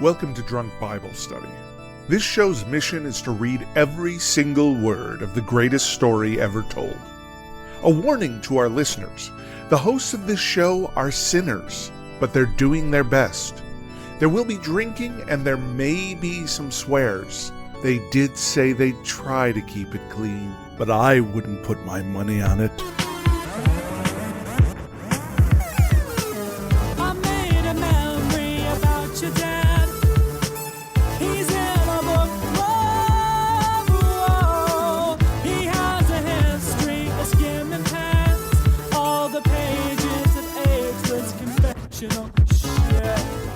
Welcome to Drunk Bible Study. This show's mission is to read every single word of the greatest story ever told. A warning to our listeners, the hosts of this show are sinners, but they're doing their best. There will be drinking and there may be some swears. They did say they'd try to keep it clean, but I wouldn't put my money on it.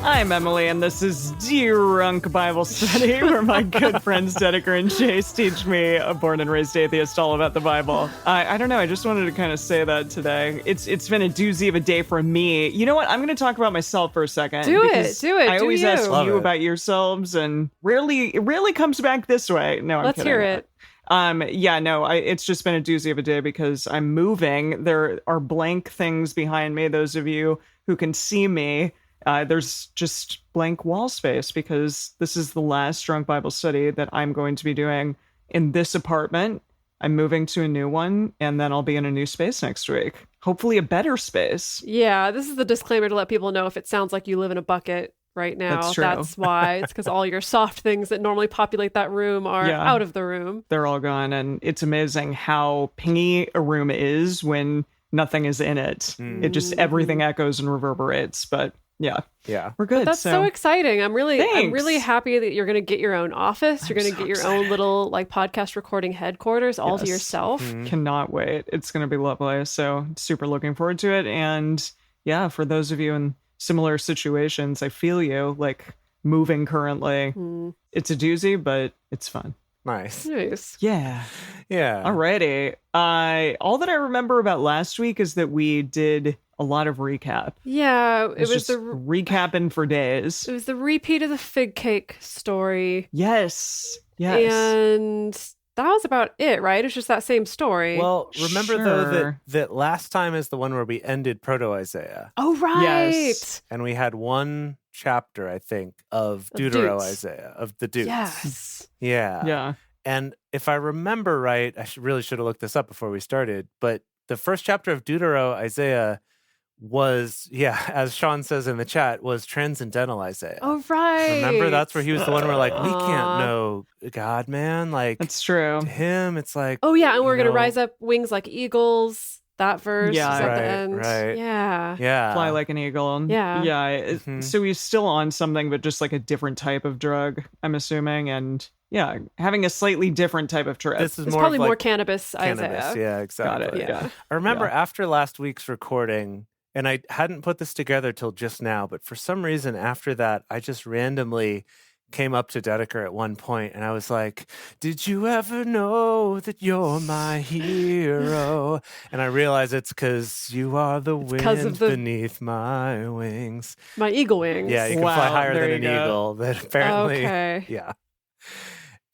I'm Emily, and this is Drunk Bible Study, where my good friends Dedeker and Chase teach me, a born and raised atheist, all about the Bible. I don't know, I just wanted to kind of say that today. It's been a doozy of a day for me. You know what? I'm going to talk about myself for a second. Do it. I always ask you about yourselves, and it rarely comes back this way. No, I'm Let's kidding. hear it. It's just been a doozy of a day because I'm moving. There are blank things behind me. Those of you who can see me, there's just blank wall space because this is the last Drunk Bible Study that I'm going to be doing in this apartment. I'm moving to a new one, and then I'll be in a new space next week. Hopefully a better space. Yeah, this is the disclaimer to let people know if it sounds like you live in a bucket right now. That's true. That's why. It's because all your soft things that normally populate that room are out of the room. They're all gone, and it's amazing how pingy a room is when nothing is in it. It just, everything echoes and reverberates, but yeah, we're good. But that's so exciting. I'm really happy that you're going to get your own office. You're going to get your own little podcast recording headquarters all to yourself. Cannot wait. It's going to be lovely. So super looking forward to it. And yeah, for those of you in similar situations, I feel you, like moving currently. It's a doozy, but it's fun. Nice. Yeah. Yeah. Alrighty. All that I remember about last week is that we did a lot of recap. Yeah, it was just the recapping for days. It was the repeat of the fig cake story. Yes. And that was about it, right? It's just that same story. Well, remember though that last time is the one where we ended Proto-Isaiah. Oh, right. Yes. And we had one chapter, I think, of Deutero-Isaiah, of the Dutes. Yes. Yeah. And if I remember right, I really should have looked this up before we started, but the first chapter of Deutero-Isaiah was, as Sean says in the chat, was Transcendental Isaiah. Oh, right. Remember, that's where he was the one where we can't know God, man. That's true. To him, it's like, oh yeah, and we're gonna rise up wings like eagles. That verse is at the end. Right. Yeah. Fly like an eagle. Yeah. So he's still on something, but just like a different type of drug, I'm assuming, and having a slightly different type of trip. This is it's more probably of more cannabis Isaiah. Yeah, exactly. Got it. Yeah. I remember after last week's recording, and I hadn't put this together till just now, but for some reason after that, I just randomly came up to Dedeker at one point and I was like, did you ever know that you're my hero? And I realized it's because you are the wind beneath my wings. My eagle wings. Yeah, you can fly higher than an eagle. That apparently, okay.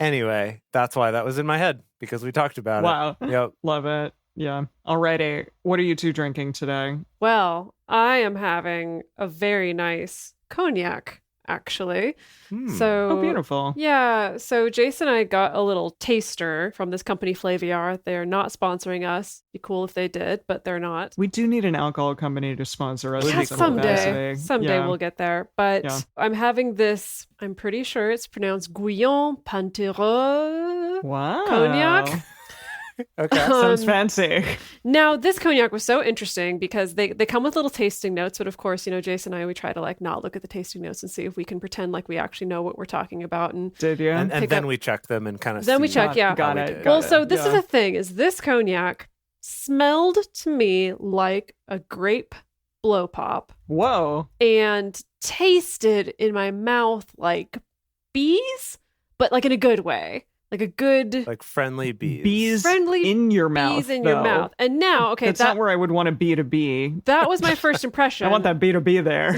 Anyway, that's why that was in my head, because we talked about it. Wow. Yep. Love it. Yeah. Alrighty. What are you two drinking today? Well, I am having a very nice cognac, actually. So beautiful. Yeah. So Jason and I got a little taster from this company, Flaviar. They're not sponsoring us. Be cool if they did, but they're not. We do need an alcohol company to sponsor us. Yeah, someday we'll get there. But I'm having this, I'm pretty sure it's pronounced Guyon Pantereux cognac. Okay. Sounds fancy. Now, this cognac was so interesting because they come with little tasting notes, but of course, Jason and I, we try to not look at the tasting notes and see if we can pretend like we actually know what we're talking about. And did you? And then we check them and kind of we check, Got it. Well, so this is the thing, is this cognac smelled to me like a grape blow pop. Whoa. And tasted in my mouth like bees, but in a good way. Like a good... Like friendly bees. Bees in your mouth, Bees in your mouth. And now, okay... That's not where I would want a bee to be. That was my first impression. I want that bee to be there.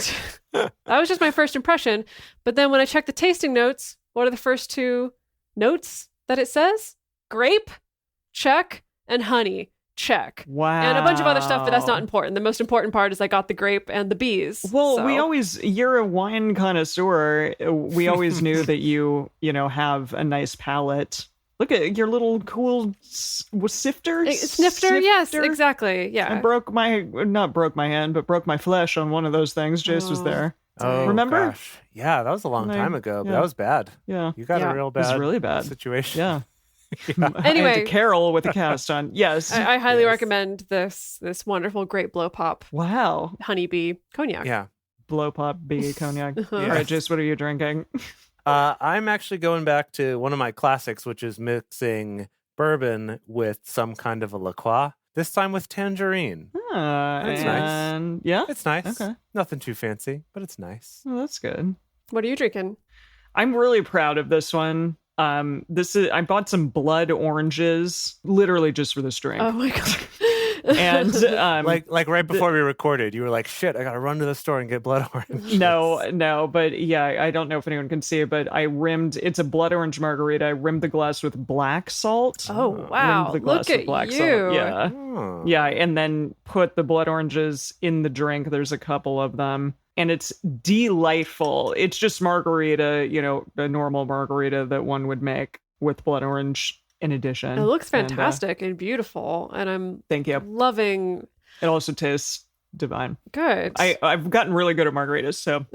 That was just my first impression. But then when I checked the tasting notes, what are the first two notes that it says? Grape, check, and honey. check. Wow. And a bunch of other stuff, but that's not important. The most important part is I got the grape and the bees. Well, So- you're a wine connoisseur. We always knew that you have a nice palate. Look at your little cool sifter. Snifter? Yes, exactly. Yeah. I not broke my hand, but broke my flesh on one of those things. Jace was there. Oh, remember? Gosh. Yeah, that was a long time ago, but that was bad. Yeah. You got a real bad, it was really bad situation. Yeah. I Anyway, had to Carol with a cast on. Yes. I highly recommend this wonderful grape blow pop Wow. honeybee cognac. Yeah. Blow pop bee cognac. Uh-huh. All right, Jace, what are you drinking? I'm actually going back to one of my classics, which is mixing bourbon with some kind of a La Croix, this time with tangerine. That's nice. Yeah? It's nice. Okay. Nothing too fancy, but it's nice. Well, that's good. What are you drinking? I'm really proud of this one. I bought some blood oranges literally just for this drink. Oh my God. And like right before we recorded, you were like, "Shit, I gotta run to the store and get blood orange." No, but yeah, I don't know if anyone can see it, but it's a blood orange margarita. I rimmed the glass with black salt. Oh wow! Rimmed the glass Look with at black you. salt. Yeah. Oh. Yeah, and then put the blood oranges in the drink. There's a couple of them, and it's delightful. It's just margarita, a normal margarita that one would make with blood orange in addition. It looks And, fantastic and beautiful, and I'm thank you. loving. It also tastes divine. Good. I've gotten really good at margaritas, so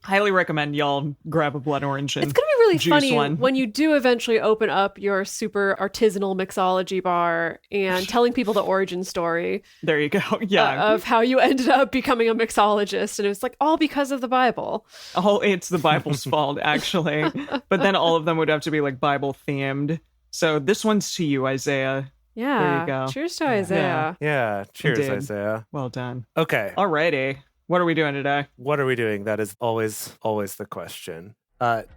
highly recommend y'all grab a blood orange and It's going to be really juice funny one. when you do eventually open up your super artisanal mixology bar and telling people the origin story There you go. Yeah. of how you ended up becoming a mixologist. And it was like all because of the Bible. It's the Bible's fault, actually. But then all of them would have to be like Bible themed. So this one's to you, Isaiah. Yeah. There you go. Cheers to Isaiah. Yeah. Cheers, Indeed. Isaiah. Well done. Okay. Alrighty. What are we doing today? What are we doing? That is always the question.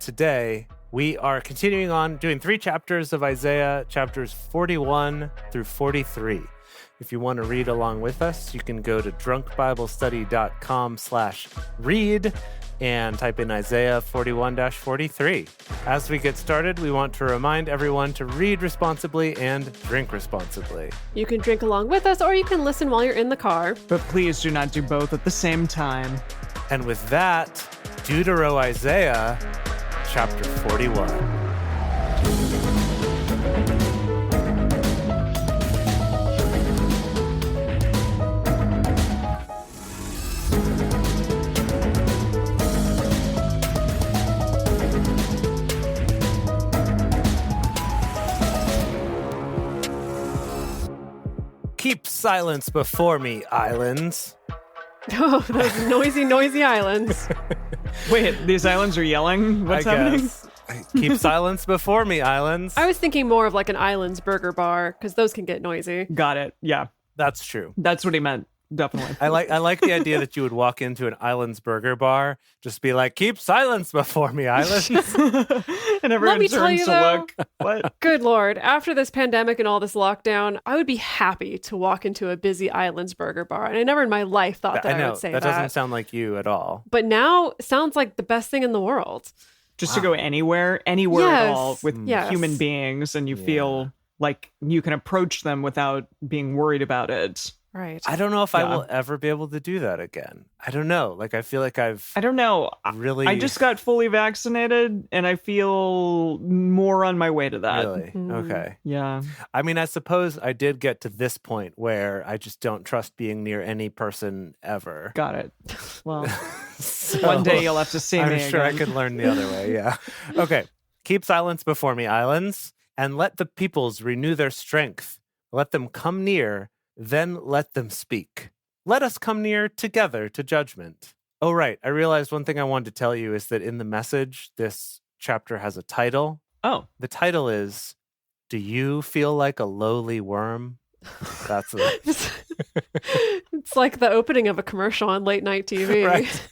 Today, we are continuing on doing 3 chapters of Isaiah, chapters 41 through 43. If you want to read along with us, you can go to drunkbiblestudy.com/read and type in Isaiah 41-43. As we get started, we want to remind everyone to read responsibly and drink responsibly. You can drink along with us or you can listen while you're in the car. But please do not do both at the same time. And with that, Deutero Isaiah, chapter 41. Keep silence before me, islands. Oh, those noisy islands. Wait, these islands are yelling? What's happening? Keep silence before me, islands. I was thinking more of like an Islands burger bar because those can get noisy. Got it. Yeah. That's true. That's what he meant. Definitely. I like the idea that you would walk into an Islands burger bar, just be like, keep silence before me, islands. And everyone me tell turns you, to though, look. What? Good Lord. After this pandemic and all this lockdown, I would be happy to walk into a busy Islands burger bar. And I never in my life thought that I know, would say that doesn't sound like you at all. But now it sounds like the best thing in the world. Just to go anywhere at all with Yes. human beings, and you feel like you can approach them without being worried about it. Right. I don't know if I will ever be able to do that again. I don't know. Like, I feel like I don't know. really... I just got fully vaccinated, and I feel more on my way to that. Really? Okay. Yeah. I mean, I suppose I did get to this point where I just don't trust being near any person ever. Got it. Well, So, one day you'll have to see me I'm sure again. I could learn the other way, yeah. Okay. Keep silence before me, islands, and let the peoples renew their strength. Let them come near, then let them speak. Let us come near together to judgment. Oh, right. I realized one thing I wanted to tell you is that in the message, this chapter has a title. Oh. The title is, Do You Feel Like a Lowly Worm? That's it. It's like the opening of a commercial on late night TV. Right.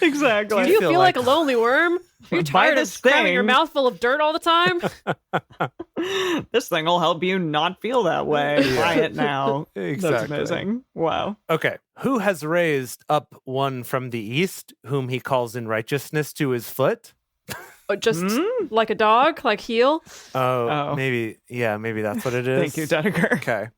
Exactly. Do you feel like a lonely worm? Are you Buy tired of this cramming your thing. mouth full of dirt all the time? This thing will help you not feel that way. Try it now. That's Exactly. amazing. Wow. Okay. Who has raised up one from the east, whom he calls in righteousness to his foot? Just like a dog, like heel. Oh, maybe that's what it is. Thank you, Dedeker. Okay.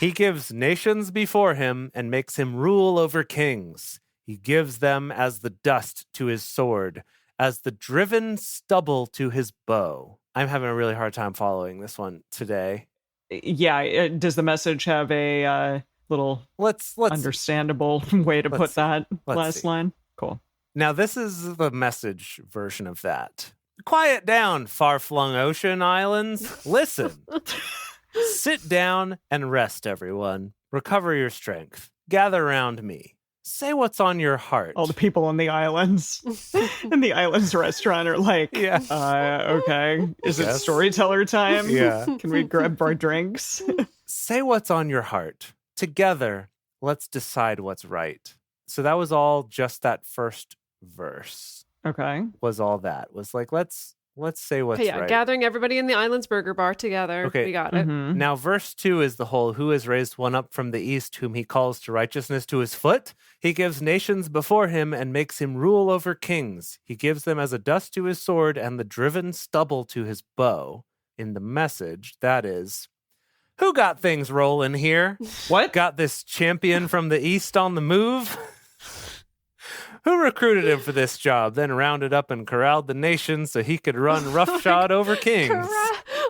He gives nations before him and makes him rule over kings. He gives them as the dust to his sword, as the driven stubble to his bow. I'm having a really hard time following this one today. Yeah, does the message have a little Let's understandable way to put that last see. line? Cool. Now, this is the message version of that. Quiet down, far-flung ocean islands. Listen. Sit down and rest, everyone. Recover your strength. Gather around me. Say what's on your heart. All the people in the islands, in the islands restaurant are like, okay, is it storyteller time? Yeah. Can we grab our drinks? Say what's on your heart. Together, let's decide what's right. So that was all just that first verse. Okay. Was all that. Was like, let's say what's right. Gathering everybody in the Islands Burger Bar together. Okay. We got it. Now, verse 2 is the whole, who has raised one up from the east, whom he calls to righteousness to his foot? He gives nations before him and makes him rule over kings. He gives them as a dust to his sword and the driven stubble to his bow. In the message, that is, who got things rolling here? What? Got this champion from the east on the move? Who recruited him for this job, then rounded up and corralled the nation so he could run roughshod over kings?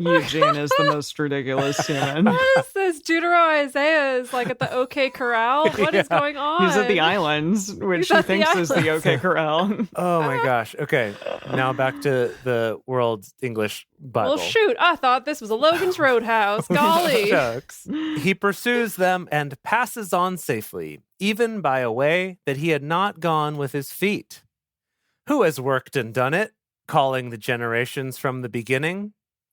Eugene is the most ridiculous human. What is this? Deutero Isaiah is like at the OK Corral? What is going on? He's at the islands, which he thinks is the OK Corral. Oh my gosh. Okay. Now back to the World English Bible. Well, shoot. I thought this was a Logan's Roadhouse. Golly. Shucks. He pursues them and passes on safely, even by a way that he had not gone with his feet. Who has worked and done it, calling the generations from the beginning?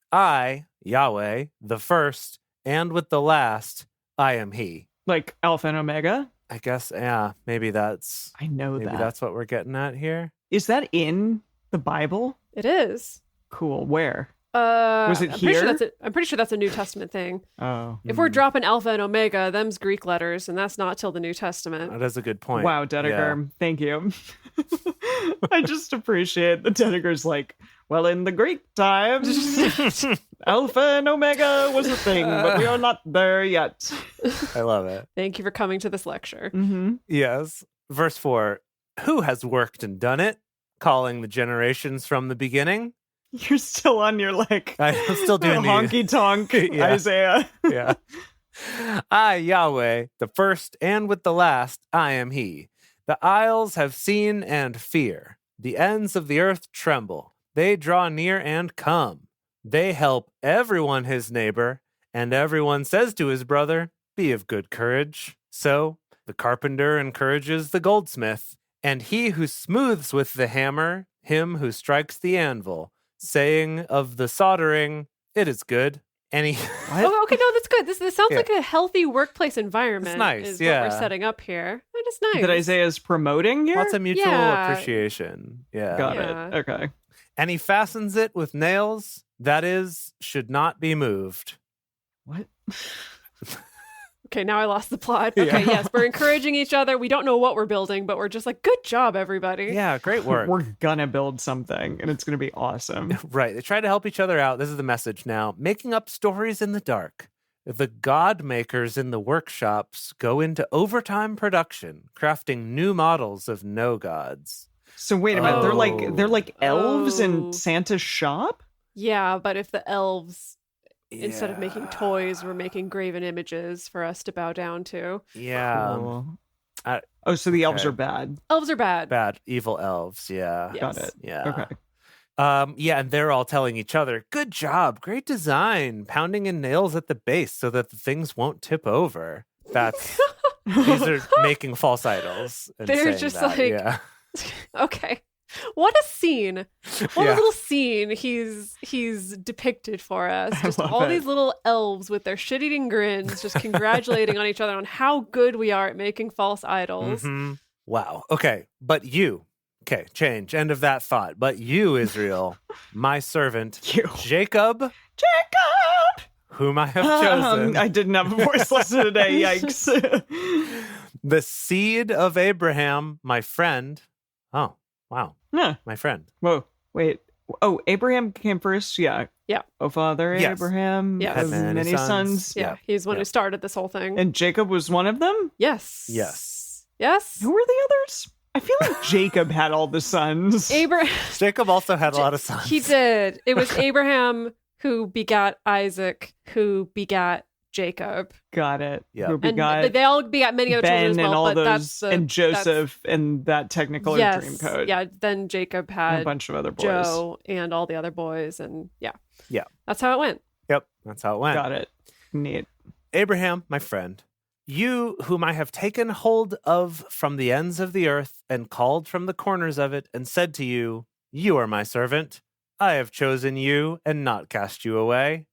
I, Yahweh, the first, and with the last, I am he. Like Alpha and Omega? I guess, yeah, maybe that's... I know maybe that. that's what we're getting at here. Is that in the Bible? It is. Cool. Where? Was it I'm here? I'm pretty sure that's a New Testament thing. Oh. If we're dropping Alpha and Omega, them's Greek letters, and that's not till the New Testament. That is a good point. Wow, Dedeker. Thank you. I just appreciate the Dedeker's like, well, in the Greek times, Alpha and Omega was a thing, but we are not there yet. I love it. Thank you for coming to this lecture. Yes. Verse 4, who has worked and done it, calling the generations from the beginning? You're still on your like I'm still doing the honky tonk Isaiah. Yeah. I, Yahweh, the first and with the last, I am he. The isles have seen and fear. The ends of the earth tremble. They draw near and come. They help everyone his neighbor, and everyone says to his brother, be of good courage. So the carpenter encourages the goldsmith, and he who smooths with the hammer, him who strikes the anvil, saying of the soldering, it is good. And he... Oh, okay, no, that's good. This sounds like a healthy workplace environment. It's nice, is yeah. what we're setting up here. That is nice. That Isaiah's promoting here? Lots of mutual Yeah. appreciation. Yeah. Got Yeah. it. Okay. And he fastens it with nails, that is, should not be moved. What? Okay, now I lost the plot. Okay, yes, we're encouraging each other. We don't know what we're building, but we're just like, good job, everybody. Yeah, great work. We're gonna build something, and it's gonna be awesome. Right. They try to help each other out. This is the message now. Making up stories in the dark. The god makers in the workshops go into overtime production, crafting new models of no gods. So wait a minute, they're like elves Oh. in Santa's shop? Yeah, but if the elves, instead of making toys, were making graven images for us to bow down to. Yeah. Cool. I- So the elves okay. are bad. Elves are bad. Bad, evil elves. Yeah. Yes. Got it. Yeah. Okay. Yeah, and they're all telling each other, good job, great design, pounding in nails at the base so that the things won't tip over. That's these are making false idols. And They're saying just that, like- yeah. Okay. What a scene. What Yeah. a little scene he's depicted for us. Just love all it. these little elves with their shit-eating grins just congratulating on each other on how good we are at making false idols. Mhm. Wow. Okay. But you. Okay. Change. End of that thought. But you, Israel, my servant, You. Jacob, whom I have chosen, I didn't have a voice lesson today. Yikes. the seed of Abraham, my friend. Oh, wow. Huh. My friend. Whoa. Wait. Oh, Abraham came first. Yeah. Yeah. Oh, Father Yes. Abraham. Yes. Of Had many many sons. sons. Yeah, Yep. he's the one who Yep. started this whole thing. And Jacob was one of them. Yes. Yes. Who were the others? I feel like Jacob had all the sons. Abraham. Jacob also had a lot of sons. He did. It was Abraham who begat Isaac, who begat Jacob. Got it. Yeah. Who And begot they all begat many other Ben children as well, and all but those, that's the, and Joseph and that Technicolor yes, dream code. Yeah, then Jacob And had a bunch of other boys. Joe and all the other boys, and yeah. Yeah. That's how it went. Yep, that's how it went. Got it. Neat. Abraham, my friend, you whom I have taken hold of from the ends of the earth and called from the corners of it and said to you, you are my servant. I have chosen you and not cast you away.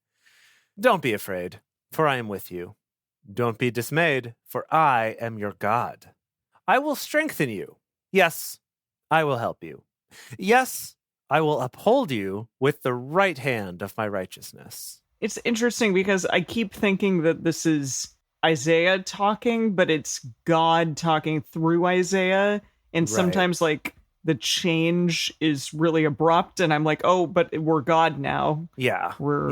Don't be afraid, for I am with you. Don't be dismayed, for I am your God. I will strengthen you. Yes, I will help you. Yes, I will uphold you with the right hand of my righteousness. It's interesting because I keep thinking that this is Isaiah talking, but it's God talking through Isaiah. And Right. sometimes, like, the change is really abrupt, and I'm like, oh, but we're God now. Yeah. We're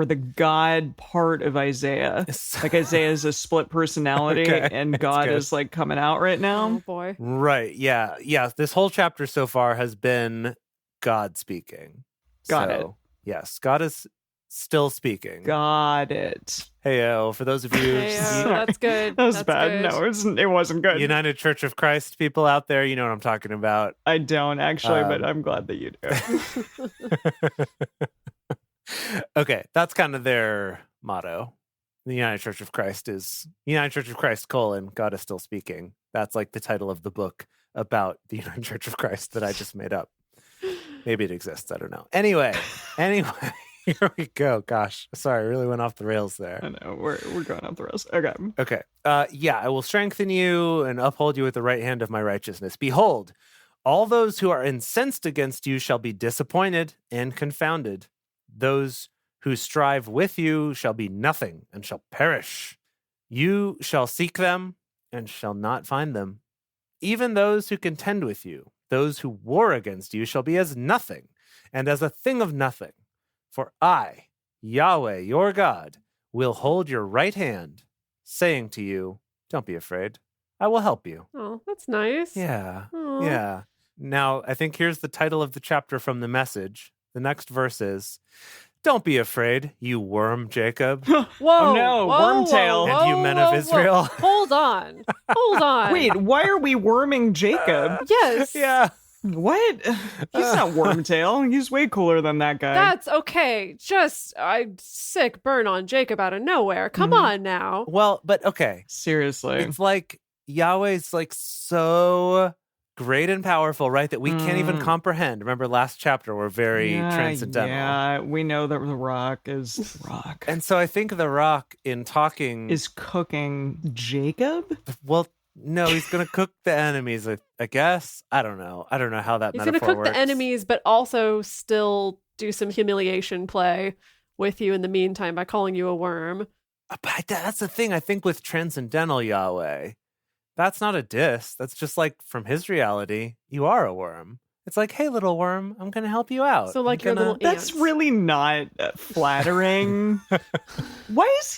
the God part of Isaiah. Like, Isaiah is a split personality, Okay, and that's God good. is, like, coming out right now. Oh boy. Right. Yeah. Yeah. This whole chapter so far has been God speaking. Got it. Yes, God is still speaking. Got it. Heyo, for those of you That's good. That was That's bad. good. No, it wasn't good. United Church of Christ people out there, you know what I'm talking about. I don't actually, but I'm glad that you do. Okay, that's kind of their motto. The United Church of Christ is United Church of Christ, God is still speaking. That's like the title of the book about the United Church of Christ that I just made up. Maybe it exists. I don't know. Anyway, here we go. Gosh, sorry, I really went off the rails there. I know we're going off the rails. Okay. Okay. Yeah, I will strengthen you and uphold you with the right hand of my righteousness. Behold, all those who are incensed against you shall be disappointed and confounded. Those who strive with you shall be nothing and shall perish. You shall seek them and shall not find them. Even those who contend with you, those who war against you, shall be as nothing and as a thing of nothing. For I, Yahweh, your God, will hold your right hand, saying to you, don't be afraid. I will help you. Oh, that's nice. Yeah. Aw. Yeah. Now, I think here's the title of the chapter from the Message. The next verse is, don't be afraid, you worm, Jacob, Whoa. Oh, no, whoa, Wormtail. and you men of whoa. Israel. Hold on. Hold on. Wait, why are we worming Jacob? Yes. Yeah. What? He's not Wormtail. He's way cooler than that guy. That's okay. Just I sick burn on Jacob out of nowhere. Come on now. Well, but okay. Seriously. It's like Yahweh's like so great and powerful, right? That we can't even comprehend. Remember last chapter, we're very transcendental. Yeah, we know that the rock is the rock. And so I think the rock in talking Is cooking Jacob? well, no, he's going to cook the enemies, I guess. I don't know. I don't know how that He's going to metaphor cook works. the enemies, but also still do some humiliation play with you in the meantime by calling you a worm. But that's the thing, I think, with transcendental Yahweh. That's not a diss. That's just like from his reality, you are a worm. It's like, hey, little worm, I'm going to help you out. So like I'm your gonna- little That's ants. really not flattering. Why is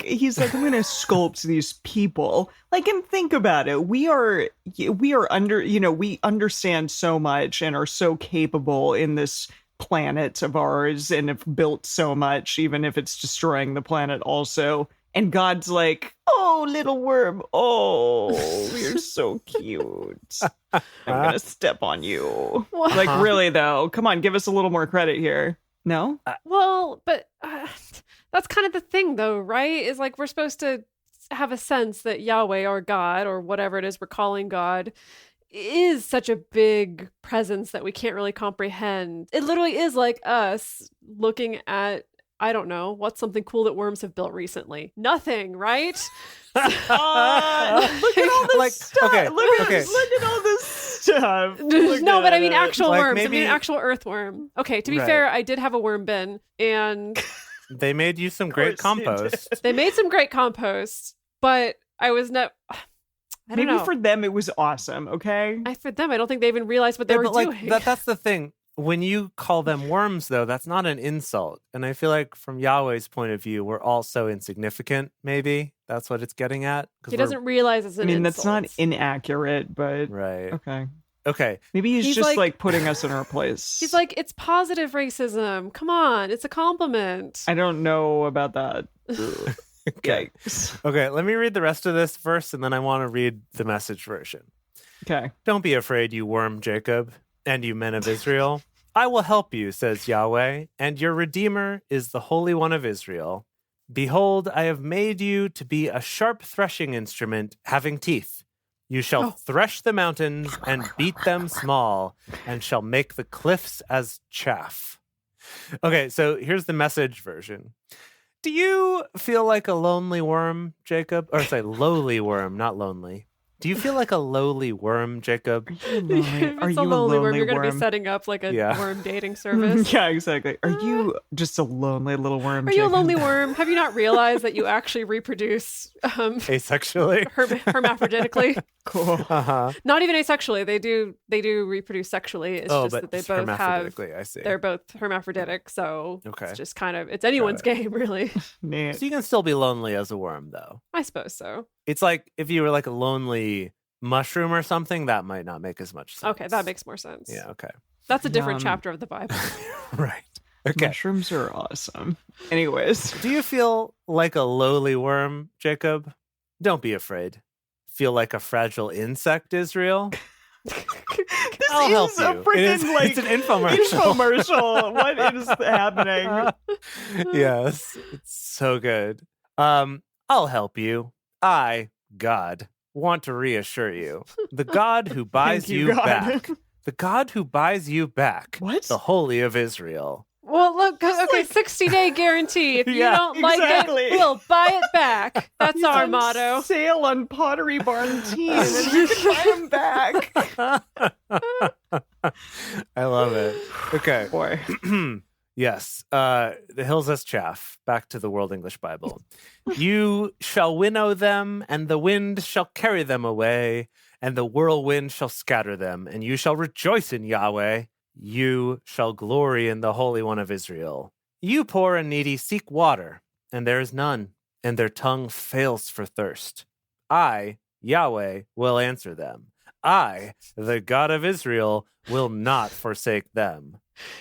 he's like, I'm going to sculpt these people. Like, and think about it. We are under, we understand so much and are so capable in this planet of ours and have built so much, even if it's destroying the planet also. And God's like, oh, little worm. Oh, you're so cute. I'm going to step on you. What? Like, really, though? Come on, give us a little more credit here. No? Well, but that's kind of the thing, though, right? Is like we're supposed to have a sense that Yahweh or God or whatever it is we're calling God is such a big presence that we can't really comprehend. It literally is like us looking at, I don't know, what's something cool that worms have built recently? Nothing, right? Look at all this Like, stuff. okay, Look okay. at all this stuff. No, but I mean actual Like, worms. I mean maybe- an actual earthworm. Okay, to be Right. fair, I did have a worm bin, and They made you some great course you compost. they made some great compost, but I was not. I don't Maybe know. for them it was awesome, okay? For them, I don't think they even realized what they Yeah, were but like doing. that's the thing. when you call them worms, though, that's not an insult. And I feel like from Yahweh's point of view, we're all so insignificant, maybe. That's what it's getting at. 'Cause He doesn't realize it's an insult. that's not inaccurate, but Right. okay. Okay. Maybe he's just like- like putting us in our place. He's like, it's positive racism. Come on, it's a compliment. I don't know about that. Okay. Yikes. Okay, let me read the rest of this first, and then I want to read the message version. Okay. Don't be afraid, you worm Jacob, and you men of Israel. I will help you, says Yahweh, and your Redeemer is the Holy One of Israel. Behold, I have made you to be a sharp threshing instrument having teeth. You shall thresh the mountains and beat them small, and shall make the cliffs as chaff. Okay, so here's the message version. Do you feel like a lonely worm, Jacob? Or sorry, lowly worm, not lonely. Do you feel like a lowly worm, Jacob? If it's a lonely worm, you're going to be setting up like a worm dating service. Yeah, exactly. Are you just a lonely little worm? Are you a lonely worm? Have you not realized that you actually reproduce Asexually? hermaphroditically? Cool. Uh-huh. Not even asexually. They do reproduce sexually. It's just that they both have. Hermaphroditically, I see. They're both hermaphroditic, so Okay. it's just kind of it's anyone's game, really. Neat. So you can still be lonely as a worm, though. I suppose so. It's like if you were like a lonely mushroom or something, that might not make as much sense. Okay, that makes more sense. Yeah, okay. That's a different Yum. chapter of the Bible. Right. Okay. Mushrooms are awesome. Anyways. Do you feel like a lowly worm, Jacob? Don't be afraid. Feel like a fragile insect, Israel? This I'll help is you. a It freaking is- like it's an infomercial. What is happening? Yes, it's so good. I'll help you. I, God, want to reassure you. The God who buys you, you God. back. The God who buys you back. What? The Holy of Israel. Well, look, okay, 60-day guarantee. If you Yeah, don't like exactly. it, we'll buy it back. That's He's our on motto. Sale on Pottery Barn teas, and you can buy them back. I love it. Okay. Boy. Yes. The hills as chaff. Back to the World English Bible. You shall winnow them, and the wind shall carry them away, and the whirlwind shall scatter them, and you shall rejoice in Yahweh. You shall glory in the Holy One of Israel. You poor and needy seek water, and there is none, and their tongue fails for thirst. I, Yahweh, will answer them. I, the God of Israel, will not forsake them.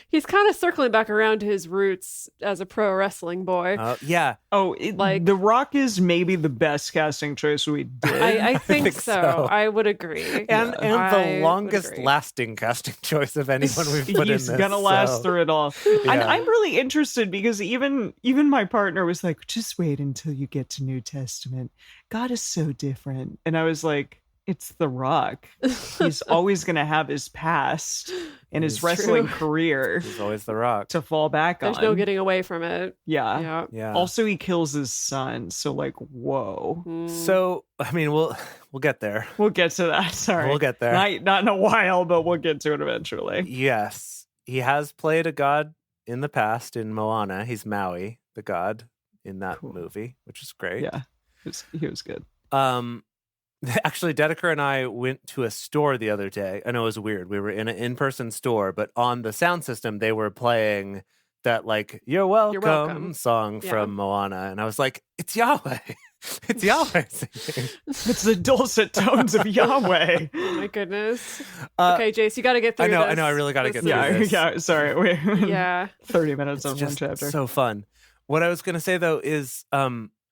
He's kind of circling back around to his roots as a pro wrestling boy. Yeah. Oh, Like- The Rock is maybe the best casting choice we did. I think think so. so. I would agree. And I the would longest agree. lasting casting choice of anyone we've put He's in this. gonna last so- through it all. And Yeah. I'm really interested because even my partner was like, just wait until you get to New Testament. God is so different. And I was like, it's The Rock. He's always gonna have his past and his It's wrestling true. career He's always the Rock. to fall back There's on. no getting away from it. Yeah. Yeah. Yeah. Also, he kills his son. So like, whoa. Mm. So I mean, we'll get there. We'll get to that. Sorry. We'll get there. Not in a while, but we'll get to it eventually. Yes, he has played a god in the past in Moana. He's Maui, the god in that Cool. movie, which is great. Yeah. He was good. Actually, Dedeker and I went to a store the other day. I know it was weird. We were in an in-person store, but on the sound system, they were playing that like "You're Welcome" Welcome. song Yeah. from Moana, and I was like, "It's Yahweh! It's Yahweh singing." It's the dulcet tones of Yahweh. Oh my goodness. Uh, Okay, Jace, you got to get through I know. this. I really got to get This through Yeah, this. yeah. Sorry, we're Yeah. 30 minutes It's on one just chapter. so fun. What I was going to say though is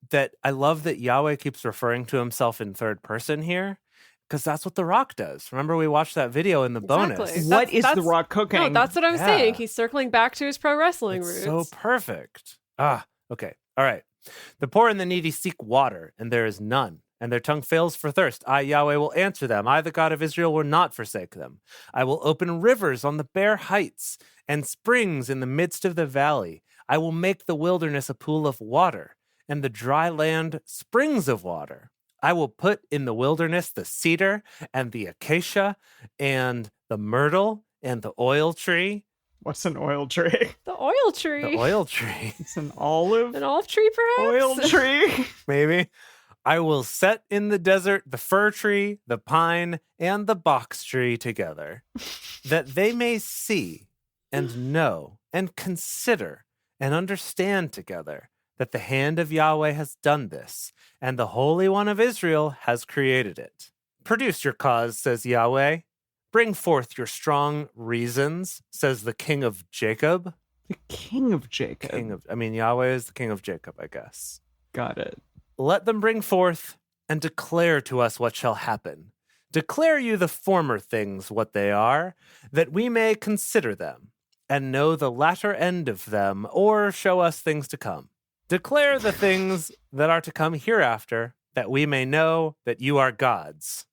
that I love that Yahweh keeps referring to himself in third person here, because that's what The Rock does. Remember, we watched that video in the bonus. Exactly. What is That's- the Rock cooking? No, that's what I'm Yeah. saying. He's circling back to his pro wrestling It's roots. so perfect. Okay. All right. The poor and the needy seek water, and there is none, and their tongue fails for thirst. I, Yahweh, will answer them. I, the God of Israel, will not forsake them. I will open rivers on the bare heights and springs in the midst of the valley. I will make the wilderness a pool of water, and the dry land springs of water. I will put in the wilderness the cedar and the acacia and the myrtle and the oil tree. What's an oil tree? The oil tree. The oil tree, It's an olive An olive tree, perhaps? oil tree. maybe. I will set in the desert the fir tree, the pine, and the box tree together, that they may see and know and consider and understand together that the hand of Yahweh has done this, and the Holy One of Israel has created it. Produce your cause, says Yahweh. Bring forth your strong reasons, says the King of Jacob. The King of Jacob. Yahweh is the King of Jacob, I guess. Got it. Let them bring forth and declare to us what shall happen. Declare you the former things what they are, that we may consider them, and know the latter end of them, or show us things to come. Declare the things that are to come hereafter, that we may know that you are gods.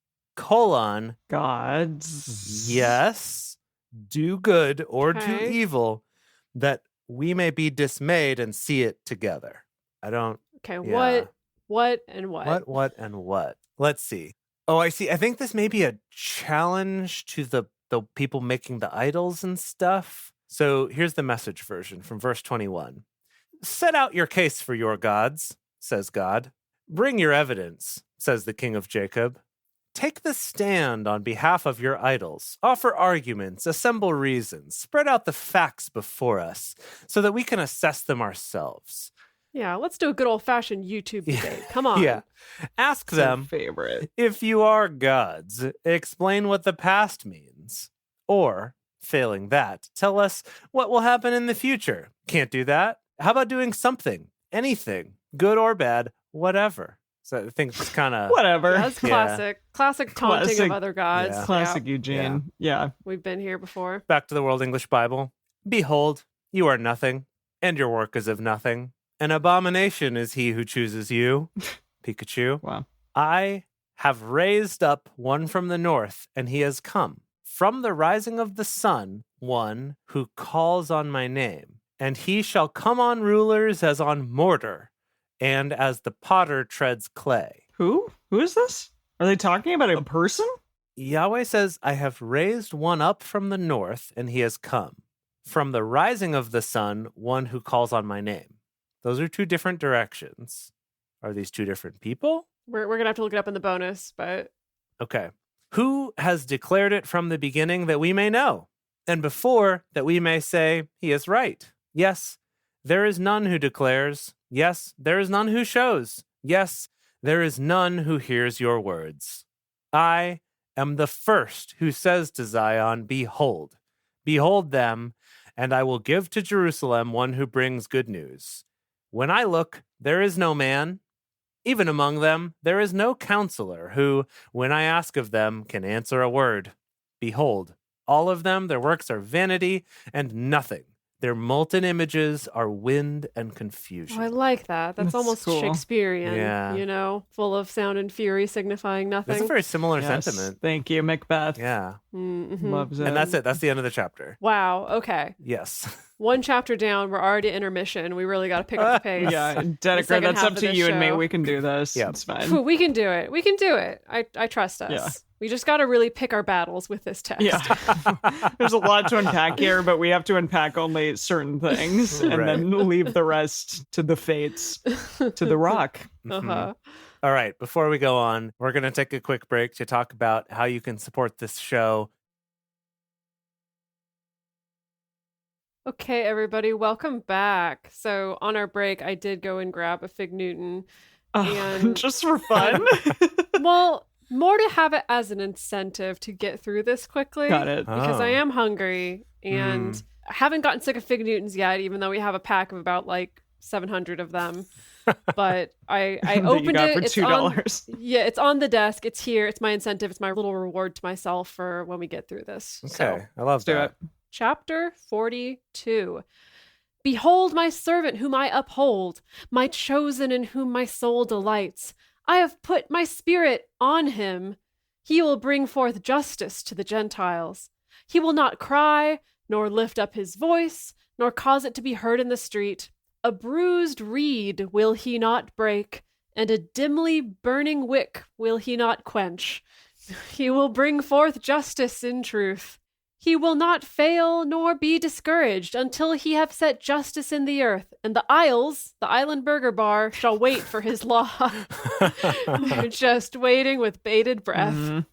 Gods. Yes, do good or do Okay. evil, that we may be dismayed and see it together. Okay, Yeah. what, and what? What, and what? Let's see. Oh, I see. I think this may be a challenge to the people making the idols and stuff. So here's the Message version from verse 21. Set out your case for your gods, says God. Bring your evidence, says the King of Jacob. Take the stand on behalf of your idols. Offer arguments, assemble reasons, spread out the facts before us so that we can assess them ourselves. Yeah, let's do a good old-fashioned YouTube debate. Come on. Yeah. Ask them, Favorite. if you are gods, explain what the past means. Or, failing that, tell us what will happen in the future. Can't do that? How about doing something, anything, good or bad, whatever? So I think it's kind of... Whatever. Yeah, that's classic. Classic taunting Classic. of other gods. Yeah. Classic Yeah, Eugene. Yeah. we've been here before. Back to the World English Bible. Behold, you are nothing, and your work is of nothing. An abomination is he who chooses you. Pikachu. Wow. I have raised up one from the north, and he has come. From the rising of the sun, one who calls on my name. And he shall come on rulers as on mortar, and as the potter treads clay. Who? Who is this? Are they talking about a person? Yahweh says, I have raised one up from the north, and he has come. From the rising of the sun, one who calls on my name. Those are two different directions. Are these two different people? We're going to have to look it up in the bonus, but Okay. Who has declared it from the beginning that we may know, and before that we may say, he is right? Yes, there is none who declares. Yes, there is none who shows. Yes, there is none who hears your words. I am the first who says to Zion, behold, behold them, and I will give to Jerusalem one who brings good news. When I look, there is no man. Even among them, there is no counselor who, when I ask of them, can answer a word. Behold, all of them, their works are vanity and nothing. Their molten images are wind and confusion. I like that. That's That's almost cool. Shakespearean, Yeah. you know, full of sound and fury signifying nothing. That's a very similar Yes. sentiment. Thank you, Macbeth. Yeah. Mhm. Loves it. And that's it. That's the end of the chapter. Wow. Okay. Yes. One chapter down. We're already intermission. We really got to pick up the pace. Yeah, The Dedeker, second that's half up of to this you and me. show. We can do this. Yeah. It's fine. Phew, we can do it. We can do it. I trust us. Yeah. We just got to really pick our battles with this text. Yeah. There's a lot to unpack here, but we have to unpack only certain things and Right. then leave the rest to the fates, to the rock. Uh-huh. All right. Before we go on, we're going to take a quick break to talk about how you can support this show. Okay, everybody, welcome back. So on our break, I did go and grab a Fig Newton. And- Just for fun. Well, more to have it as an incentive to get through this quickly. Got it. Because I Oh. am hungry and I haven't gotten sick of Fig Newtons yet, even though we have a pack of about like 700 of them. But I That you opened got it. for It's $2. Yeah, it's on the desk. It's here. It's my incentive. It's my little reward to myself for when we get through this. Okay. So, I love Let's do that. it. chapter 42. Behold my servant whom I uphold, my chosen in whom my soul delights. I have put my spirit on him. He will bring forth justice to the Gentiles. He will not cry, nor lift up his voice, nor cause it to be heard in the street. A bruised reed will he not break, and a dimly burning wick will he not quench. He will bring forth justice in truth. He will not fail nor be discouraged until he have set justice in the earth, and the isles, the island burger bar, shall wait for his law. They're just waiting with bated breath. Mhm.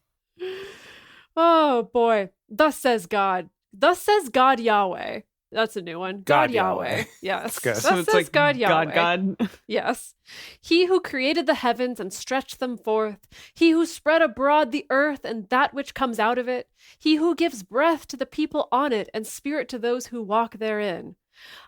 Oh boy. Thus says God, Thus says God Yahweh. That's a new one. God Yahweh. Yahweh. Yes. good. Thus So it's says like God Yahweh. God. Yes. He who created the heavens and stretched them forth. He who spread abroad the earth and that which comes out of it. He who gives breath to the people on it and spirit to those who walk therein.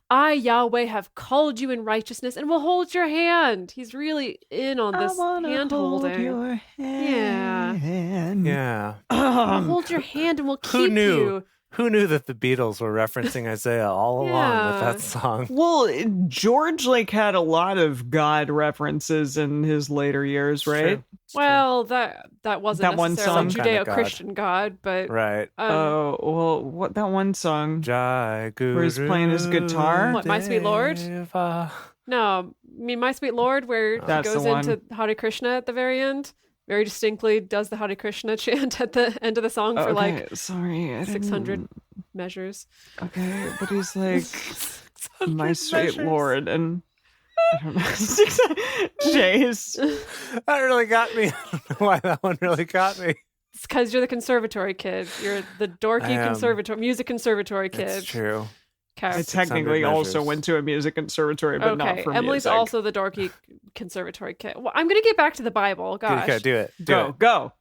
I, Yahweh, have called you in righteousness and will hold your hand. He's really in on this hand holding. Your hand. Yeah. We'll hold your hand and we'll keep Who knew? you. Who knew that the Beatles were referencing Isaiah all along with Yeah. that song? Well, George had a lot of God references in his later years, It's right? true. It's true. Well, that wasn't That one necessarily song. Some kind of Judeo-Christian God, but Right. Oh, well, what that one song? Jai Guru Where he's playing his guitar? What, My Sweet Lord? Deva. no, I mean My Sweet Lord, where he That's goes the one. into Hare Krishna at the very end, very distinctly does the Hare Krishna chant at the end of the song for like sorry, I 600 didn't- measures. Okay, but he's like, 600 my sweet measures. Lord, and I don't know. Jay's. That really got me. I don't know why that one really got me. It's because you're the conservatory kid. You're the dorky I am. music conservatory kid. It's true. I Character. technically 600 also measures. wed to a music conservatory, but not Okay, for Emily's music. also the dorky conservatory kid. Well, I'm gonna get back to the Bible. Gosh. Okay, do it. Do Go, it. go.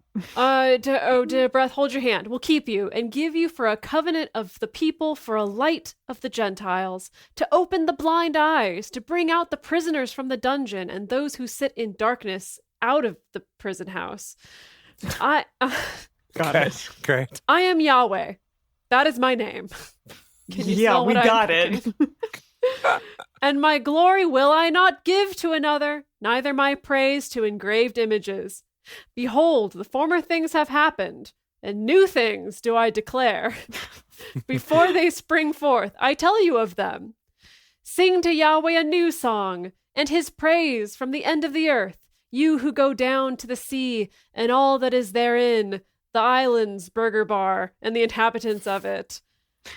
Dear breath, hold your hand. We'll keep you and give you for a covenant of the people, for a light of the Gentiles, to open the blind eyes, to bring out the prisoners from the dungeon and those who sit in darkness out of the prison house. Got Okay, it. great. I am Yahweh. That is my name. Can you Yeah, smell we what I'm got it. cooking? And my glory will I not give to another, neither my praise to engraved images. Behold, the former things have happened, and new things do I declare. Before they spring forth, I tell you of them. Sing to Yahweh a new song, and his praise from the end of the earth, you who go down to the sea, and all that is therein, the islands, Burger Bar, and the inhabitants of it.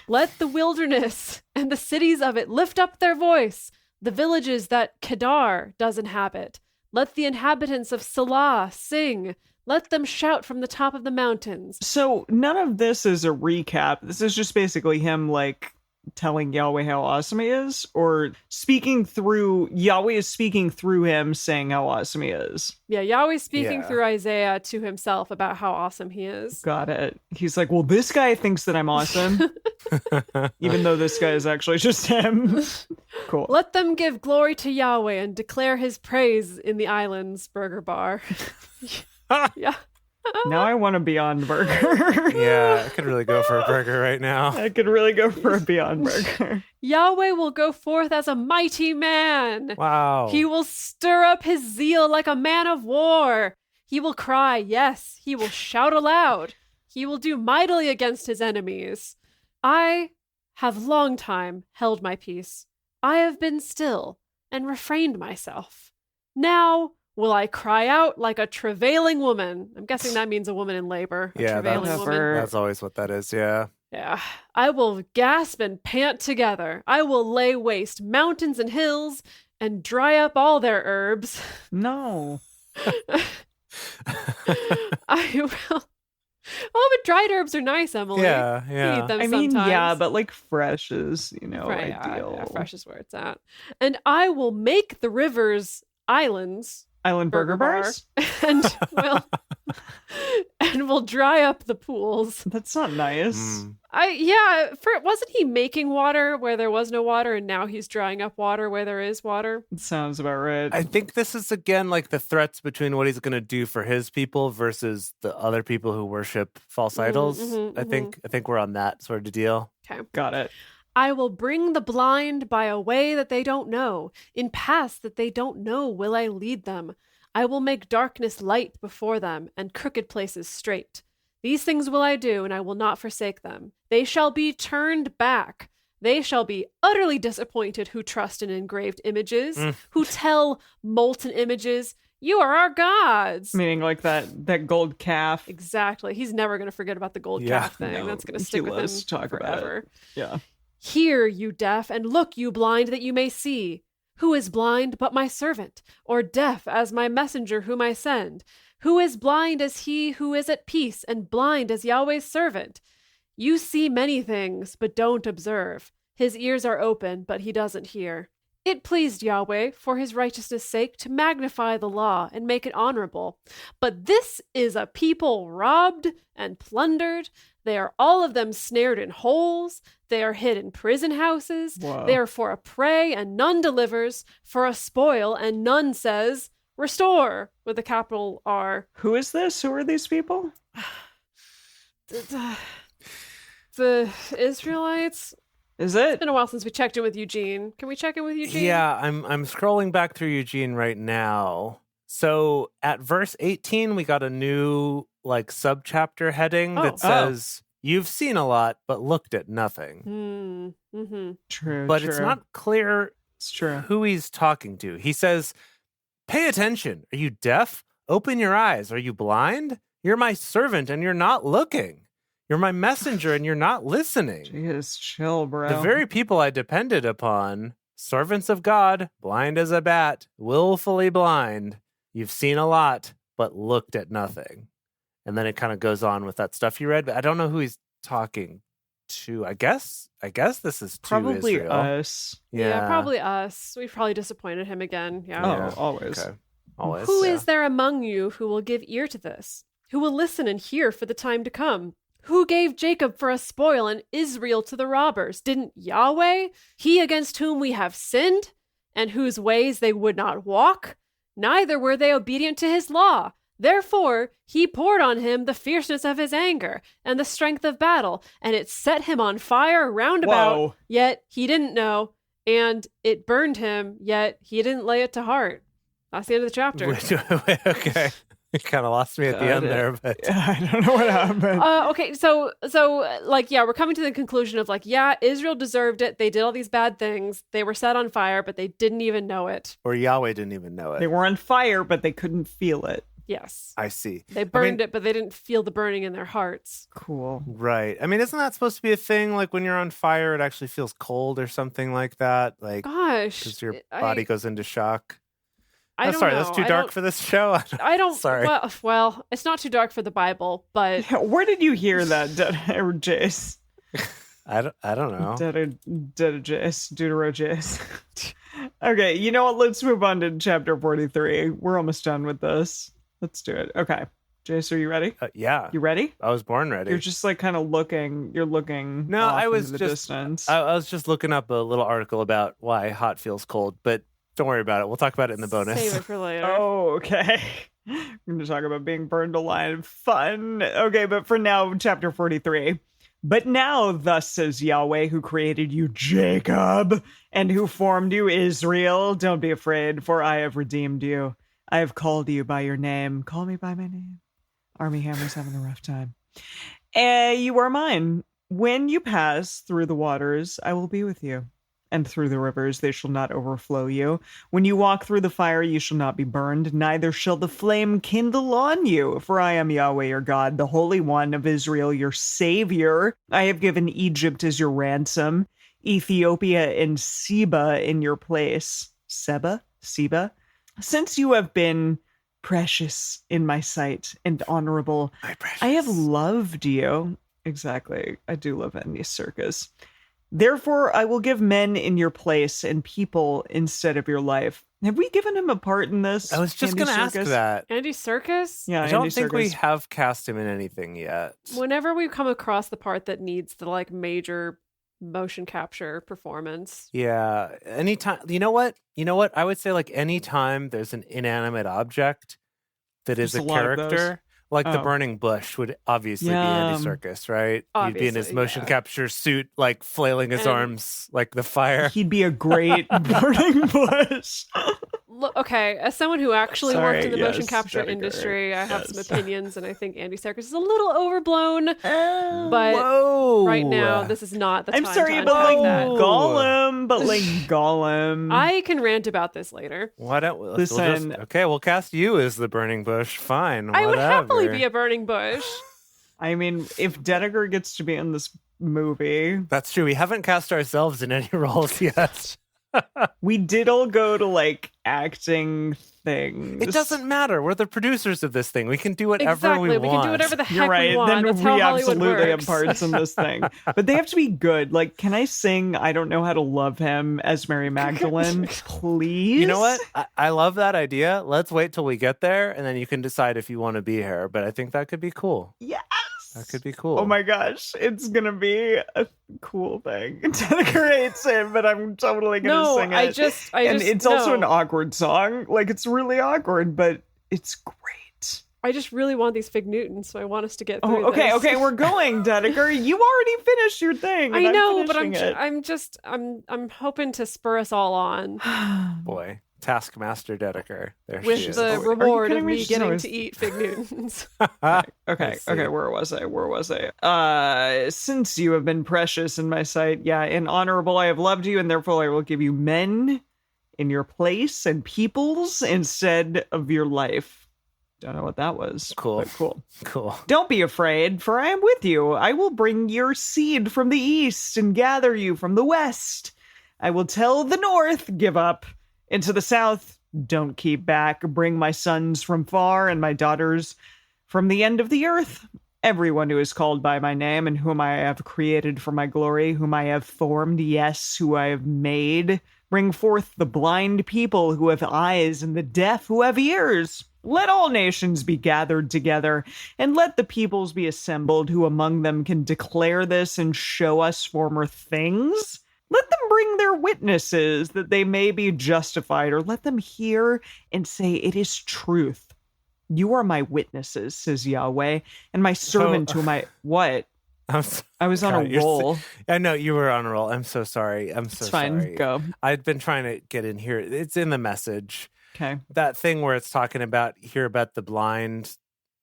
Let the wilderness and the cities of it lift up their voice, the villages that Kedar does inhabit. Let the inhabitants of Salah sing. Let them shout from the top of the mountains. So none of this is a recap. This is just basically him telling Yahweh how awesome he is, or Yahweh is speaking through him saying how awesome he is. Yeah, Yahweh's speaking Yeah. through Isaiah to himself about how awesome he is. Got it. He's like, well, this guy thinks that I'm awesome, even though this guy is actually just him. Cool. Let them give glory to Yahweh and declare his praise in the islands, Burger Bar. Yeah. Now I want a Beyond Burger. Yeah, I could really go for a burger right now. I could really go for a Beyond Burger. Yahweh will go forth as a mighty man. Wow. He will stir up his zeal like a man of war. He will cry, yes. He will shout aloud. He will do mightily against his enemies. I have long time held my peace. I have been still and refrained myself. Now will I cry out like a travailing woman. I'm guessing that means a woman in labor. A Yeah, travailing that's- woman. That's always what that is, yeah. Yeah. I will gasp and pant together. I will lay waste mountains and hills and dry up all their herbs. No. I will. Oh, but dried herbs are nice, Emily. Yeah, You yeah. eat them I mean, sometimes. yeah, but fresh is, Right, yeah, ideal. yeah, fresh is where it's at. And I will make the rivers islands Island Burger Bar, Bars? and will dry up the pools. That's not nice. Mm. Wasn't he making water where there was no water, and now he's drying up water where there is water? It sounds about right. I think this is again like the threats between what he's going to do for his people versus the other people who worship false idols. mhm, I think we're on that sort of deal. Okay. Got it. I will bring the blind by a way that they don't know. In paths that they don't know will I lead them. I will make darkness light before them, and crooked places straight. These things will I do, and I will not forsake them. They shall be turned back. They shall be utterly disappointed who trust in engraved images, who tell molten images, you are our gods. Meaning that gold calf. Exactly. He's never going to forget about the gold Yeah, calf thing. no, That's going to he stick with him loves to talk about it. forever. Yeah. Hear, you deaf, and look, you blind, that you may see. Who is blind but my servant, or deaf as my messenger whom I send? Who is blind as he who is at peace, and blind as Yahweh's servant? You see many things, but don't observe. His ears are open, but he doesn't hear. It pleased Yahweh, for his righteousness' sake, to magnify the law and make it honorable. But this is a people robbed and plundered. They are all of them snared in holes. They are hid in prison houses. Whoa. They are for a prey, and none delivers, for a spoil, and none says, restore, with a capital R. Who is this? Who are these people? The Israelites. Is It's it? been a while since we checked in with Eugene. Can we check in with Eugene? Yeah, I'm scrolling back through Eugene right now. So at verse 18, we got a new subchapter heading that says, "You've seen a lot, but looked at nothing." Mm-hmm. True. But true. it's not clear It's true. who he's talking to. He says, "Pay attention. Are you deaf? Open your eyes. Are you blind? You're my servant and you're not looking. You're my messenger and you're not listening." Jeez, chill, bro. The very people I depended upon, servants of God, blind as a bat, willfully blind. You've seen a lot, but looked at nothing. And then it kind of goes on with that stuff you read, but I don't know who he's talking to. I guess this is to Probably Israel. us. Yeah, probably us. We've probably disappointed him again. Yeah. Oh, always. Okay. Always. Who is there among you who will give ear to this? Who will listen and hear for the time to come? Who gave Jacob for a spoil and Israel to the robbers? Didn't Yahweh, he against whom we have sinned, and whose ways they would not walk? Neither were they obedient to his law. Therefore, he poured on him the fierceness of his anger and the strength of battle, and it set him on fire round about, Whoa. yet he didn't know, and it burned him, yet he didn't lay it to heart. That's the end of the chapter. Okay. You kind of lost me at the end there, but I don't know what happened. Okay, so we're coming to the conclusion of Israel deserved it. They did all these bad things. They were set on fire, but they didn't even know it. or Yahweh didn't even know it. They were on fire, but they couldn't feel it. Yes. I see. They burned it, but they didn't feel the burning in their hearts. Cool. Right. I mean, isn't that supposed to be a thing? Like when you're on fire, it actually feels cold or something like that? Like, Gosh. because your body goes into shock. I don't sorry, know. that's too dark for this show. I don't. Sorry. Well, it's not too dark for the Bible, but Where did you hear that, Jace? I don't know. Deutero Jace. Okay, you know what? Let's move on to chapter 43. We're almost done with this. Let's do it. Okay. Jace, are you ready? Yeah. You ready? I was born ready. You're just kind of looking. You're looking. No, off I was into the just. distance. I was just looking up a little article about why hot feels cold, but don't worry about it. We'll talk about it in the bonus. save it for later. Oh, okay. We're going to talk about being burned alive. Fun. Okay, but for now, chapter 43. But now, thus says Yahweh, who created you, Jacob, and who formed you, Israel. Don't be afraid, for I have redeemed you. I have called you by your name. Call me by my name. Army Hammer's having a rough time. You are mine. When you pass through the waters, I will be with you. And through the rivers, they shall not overflow you. When you walk through the fire, you shall not be burned, neither shall the flame kindle on you. For I am Yahweh your God, the Holy One of Israel, your Savior. I have given Egypt as your ransom, Ethiopia and Seba in your place. Seba? Since you have been precious in my sight and honorable, My precious. I have loved you. Exactly. I do love Andy Serkis. Therefore, I will give men in your place and people instead of your life. Have we given him a part in this? I was just Andy going to ask Serkis? that. Andy Serkis? Yeah, I don't Andy think we Serkis. have cast him in anything yet. Whenever we come across the part that needs the major motion capture performance. Yeah. Anytime. You know what? I would say anytime there's an inanimate object that is There's a a lot of those. character, like the Oh. burning bush would obviously be Andy Serkis, right? He'd be in his Obviously, motion yeah. capture suit, flailing his And- arms like the fire. He'd be a great burning bush. Look, okay, as someone who actually Sorry, worked in the motion yes, capture Dedeker, industry, I have some yes. opinions, and I think Andy Serkis is a little overblown. But Whoa! right now, this is not the time I'm sorry, to but unpack that. Gollum, Gollum. I can rant about this later. Why don't we? Listen. We'll cast you as the burning bush. Fine. I would happily whatever. be a burning bush. I mean, if Dedeker gets to be in this movie, That's true. We haven't cast ourselves in any roles yet. We did all go to like acting things. It doesn't matter. We're the producers of this thing. We can do whatever Exactly. we We want. can do whatever the You're heck right. we want. Then That's how we Hollywood absolutely have works. parts in this thing. But they have to be good. Like, can I sing I Don't Know How to Love Him as Mary Magdalene? Please? You know what? I love that idea. Let's wait till we get there, and then you can decide if you want to be here. But I think that could be cool. Yes. That could be cool. Oh my gosh. It's going to be a cool thing. Danica hates it, but I'm totally going to sing it. I just it's also an no. awkward song. Like, it's really awkward, but it's great. I just really want these Fig Newtons, so I want us to get through Oh, okay, this. okay, we're going, Dedeker. You already finished your thing. I and know, but I'm hoping to spur us all on Boy, Taskmaster Dedeker. There she with is. the Are you reward kidding of me? me She's getting always- to eat Fig Newtons. Okay, see. okay, where was I? Since you have been precious in my sight, yeah, and honorable I have loved you, and therefore I will give you men in your place and peoples instead of your life. Don't know what that was. Cool. But cool. Cool. Don't be afraid, for I am with you. I will bring your seed from the east and gather you from the west. I will tell the north, give up. Into the south, don't keep back. Bring my sons from far and my daughters from the end of the earth. Everyone who is called by my name and whom I have created for my glory, whom I have formed, yes, who I have made. Bring forth the blind people who have eyes and the deaf who have ears. Let all nations be gathered together, and let the peoples be assembled who among them can declare this and show us former things. Let them bring their witnesses that they may be justified, or let them hear and say it is truth. You are my witnesses, says Yahweh, and my servant whom I... What? I was on a roll. I know you were on a roll. I'm so sorry. I'm so It's fine. sorry. Go. I'd been trying to get in here. It's in the message. Okay. That thing where it's talking about the blind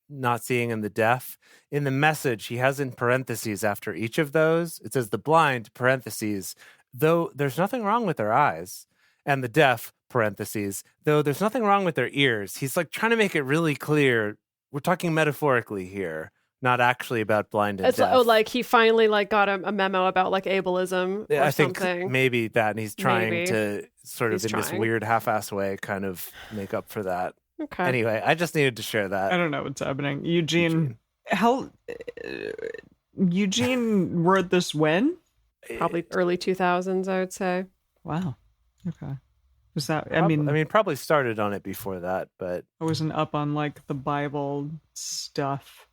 not seeing and the deaf. In the message, he has in parentheses after each of those, it says the blind, parentheses, though there's nothing wrong with their eyes, and the deaf, parentheses, though there's nothing wrong with their ears. He's like trying to make it really clear. We're talking metaphorically here, not actually about blind and It's deaf. like he finally like got a memo about like ableism or I think something. maybe that, and he's trying Maybe. to sort of He's in this trying. weird half-ass way kind of make up for that. Okay. Anyway, I just needed to share that. I don't know what's happening. Eugene. How... Eugene wrote this when? Probably early 2000s, I would say. Wow. Okay. Was that... I mean, probably started on it before that, but I wasn't up on like the Bible stuff.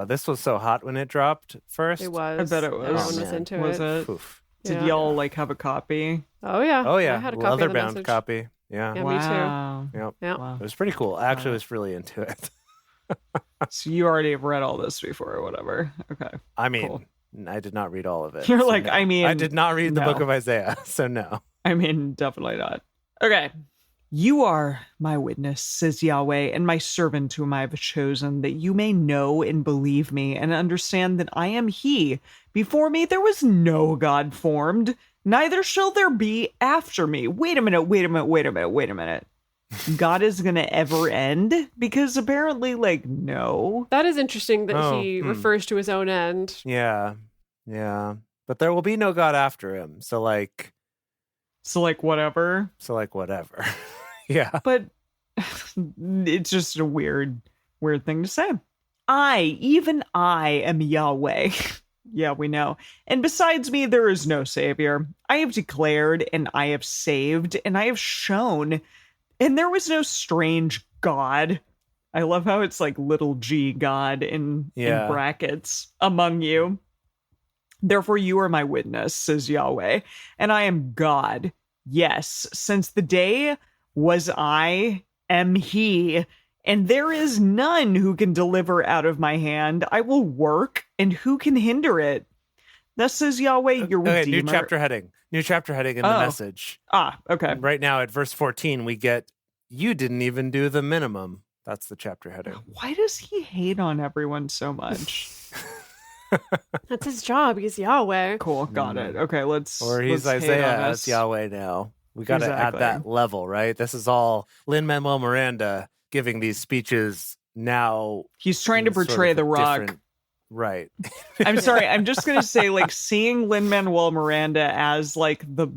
this was so hot when it dropped first. It was. I bet it was. Everyone was man. into Was it. it? Oof. Did Yeah. y'all like have a copy? Oh yeah. Oh yeah, I had a copy of the leather-bound message. copy. Yeah. Yeah, me too. Wow. Yep. Yeah. Wow. It was pretty cool. I actually was really into it. So you already have read all this before or whatever. Okay. I mean, Cool. I did not read all of it. You're so like, no. I mean, I did not read the no. book of Isaiah, so no. I mean, definitely not. Okay. You are my witness, says Yahweh, and my servant whom I have chosen, that you may know and believe me and understand that I am He. Before me there was no God formed, neither shall there be after me. Wait a minute. God is going to ever end? Because apparently, like, no. That is interesting that Oh, he refers to his own end. Yeah. Yeah. But there will be no God after him. So like whatever. whatever. Yeah. But it's just a weird thing to say. Even I am Yahweh. Yeah, we know. And besides me, there is no savior. I have declared and I have saved and I have shown, and there was no strange God. I love how it's like little g God in brackets among you. Therefore, you are my witness, says Yahweh, and I am God. Yes, since the day was I am He, and there is none who can deliver out of my hand. I will work, and who can hinder it? Thus says Yahweh, your Redeemer. New chapter heading in the message. Okay. Right now at verse 14, we get, you didn't even do the minimum. That's the chapter heading. Why does he hate on everyone so much? That's his job. He's Yahweh. Cool, got it. Okay, let's... Or he's let's hate Isaiah, on us. that's Yahweh now. We got to add Exactly. that level, right? This is all Lin-Manuel Miranda giving these speeches now. He's trying to in sort portray of The a Rock. different- Right. I'm sorry, I'm just going to say, like, seeing Lin-Manuel Miranda as, like, the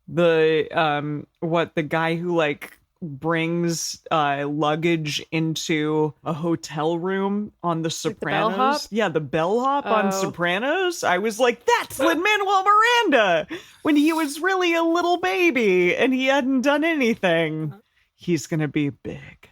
The guy who like brings luggage into a hotel room on The Like the bellhop? Sopranos. Yeah, the bellhop on Oh. Sopranos. I was like, that's Lin-Manuel Miranda when he was really a little baby and he hadn't done anything. He's gonna be big.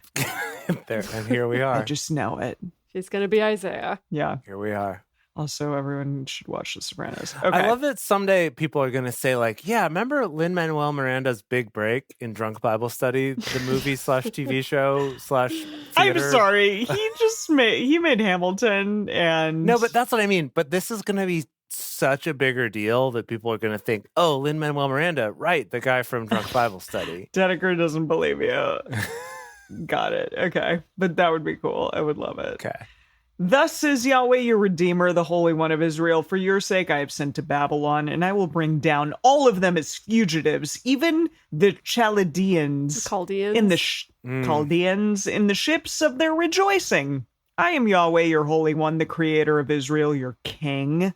There, and here we I are. just know it. He's going to be Isaiah. Yeah. Here we are. Also, everyone should watch The Sopranos. Okay. I love that someday people are going to say, like, yeah, remember Lin-Manuel Miranda's big break in Drunk Bible Study, the movie / TV show / I'm theater? sorry. He made Hamilton and No, but that's what I mean. But this is going to be such a bigger deal that people are going to think, oh, Lin-Manuel Miranda, right, the guy from Drunk Bible Study. Dedeker doesn't believe you. Got it. Okay. But that would be cool. I would love it. Okay. Thus says Yahweh, your Redeemer, the Holy One of Israel. For your sake I have sent to Babylon, and I will bring down all of them as fugitives, even the Chaldeans, Chaldeans. in the Chaldeans in the ships of their rejoicing. I am Yahweh, your Holy One, the Creator of Israel, your King.